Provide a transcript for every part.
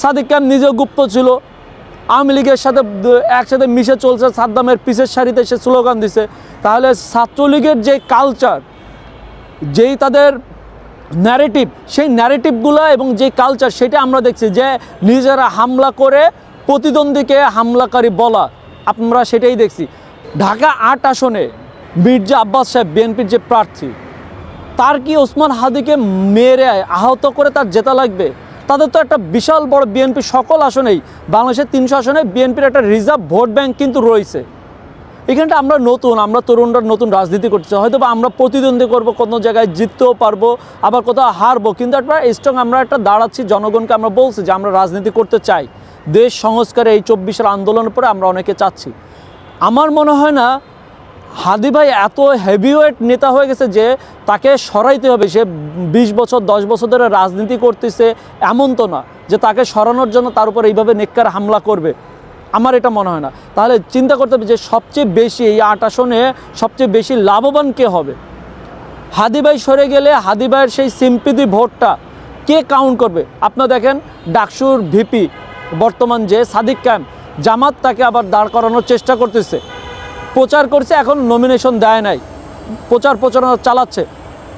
Sadiq camp নিজেও গুপ্ত ছিল, আওয়ামী লীগের সাথে একসাথে মিশে চলছে, সাদ্দামের পিছের সারিতে সে স্লোগান দিছে। তাহলে ছাত্রলীগের যে কালচার, যেই তাদের ন্যারেটিভ, সেই ন্যারেটিভগুলো এবং যে কালচার, সেটা আমরা দেখছি যে নিজেরা হামলা করে প্রতিদ্বন্দ্বীকে হামলাকারী বলা, আমরা সেটাই দেখছি। ঢাকা ৮ আসনে মির্জা আব্বাস সাহেব বিএনপির যে প্রার্থী, তার কি ওসমান হাদিকে মেরে আহত করে তার জেতা লাগবে? তাদের তো একটা বিশাল বড় বিএনপি সকল আসনেই, বাংলাদেশের ৩০০ আসনে বিএনপির একটা রিজার্ভ ভোট ব্যাংক কিন্তু রয়েছে। এখানটা আমরা তরুণরা নতুন রাজনীতি করতে, হয়তো বা আমরা প্রতিদ্বন্দ্বী করবো, কোনো জায়গায় জিততেও পারবো, আবার কোথাও হারবো, কিন্তু একটা স্ট্রং আমরা একটা দাঁড়াচ্ছি। জনগণকে আমরা বলছি যে আমরা রাজনীতি করতে চাই, দেশ সংস্কারে এই ২৪-এর আন্দোলনের পরে আমরা অনেকে চাচ্ছি। আমার মনে হয় না হাদি ভাই এত হেভিওয়েট নেতা হয়ে গেছে যে তাকে সরাইতে হবে। সে ২০ বছর ১০ বছর ধরে রাজনীতি করতেছে, এমন তো না যে তাকে সরানোর জন্য তার উপর এইভাবে নেককার হামলা করবে। আমার এটা মনে হয় না। তাহলে চিন্তা করতে হবে যে সবচেয়ে বেশি এই ৮ আসনে সবচেয়ে বেশি লাভবান কে হবে? হাদি ভাই সরে গেলে হাদি ভাইয়ের সেই সিম্পিতি ভোটটা কে কাউন্ট করবে? আপনারা দেখেন ডাকসুর ভিপি বর্তমান যে সাদিক ক্যাম্প, জামাত তাকে আবার দাঁড় করানোর চেষ্টা করতেছে, প্রচার করছে, এখন নমিনেশন দেয় নাই, প্রচারণা চালাচ্ছে।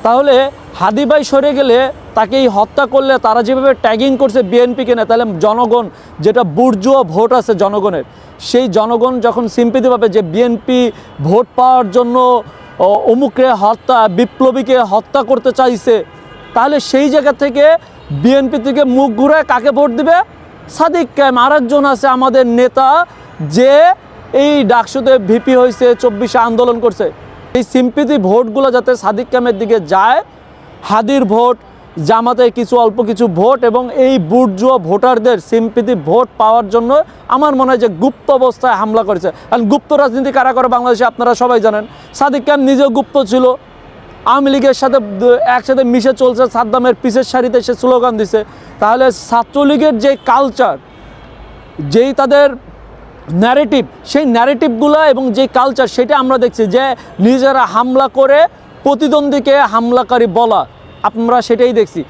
তাহলে হাদি ভাই সরে গেলে তাকে এই হত্যা করলে তারা যেভাবে ট্যাগিং করছে বিএনপিকে না, তাহলে জনগণ, যেটা বুর্জুয়া ভোট আছে জনগণের, সেই জনগণ যখন সিম্পিতি পাবে যে বিএনপি ভোট পাওয়ার জন্য অমুককে হত্যা, বিপ্লবীকে হত্যা করতে চাইছে, তাহলে সেই জায়গা থেকে বিএনপি থেকে মুখ ঘুরে কাকে ভোট দিবে? সাদিক ক্যাম্প। আরেকজন আছে আমাদের নেতা যে এই ডাকসুতে ভিপি হয়েছে, ২৪-এ আন্দোলন করছে। এই সিম্পিতি ভোটগুলো যাতে সাদিক ক্যাম্পের দিকে যায়, হাদির ভোট, জামাতের অল্প কিছু ভোট এবং এই বুর্জুয়া ভোটারদের সিম্পিতি ভোট পাওয়ার জন্য আমার মনে হয় যে গুপ্ত অবস্থায় হামলা করেছে। কারণ গুপ্ত রাজনীতি কারা করে বাংলাদেশে আপনারা সবাই জানেন। সাদিক ক্যাম্প নিজেও গুপ্ত ছিল, আওয়ামী লীগের সাথে একসাথে মিশে চলছে, সাদ্দামের পিছের সারিতে সে স্লোগান দিছে। তাহলে ছাত্রলীগের যে কালচার, যেই তাদের ন্যারেটিভ, সেই ন্যারেটিভগুলো এবং যে কালচার, সেটা আমরা দেখছি যে নিজেরা হামলা করে প্রতিদ্বন্দ্বীকে হামলাকারী বলা, আমরা সেটাই দেখছি।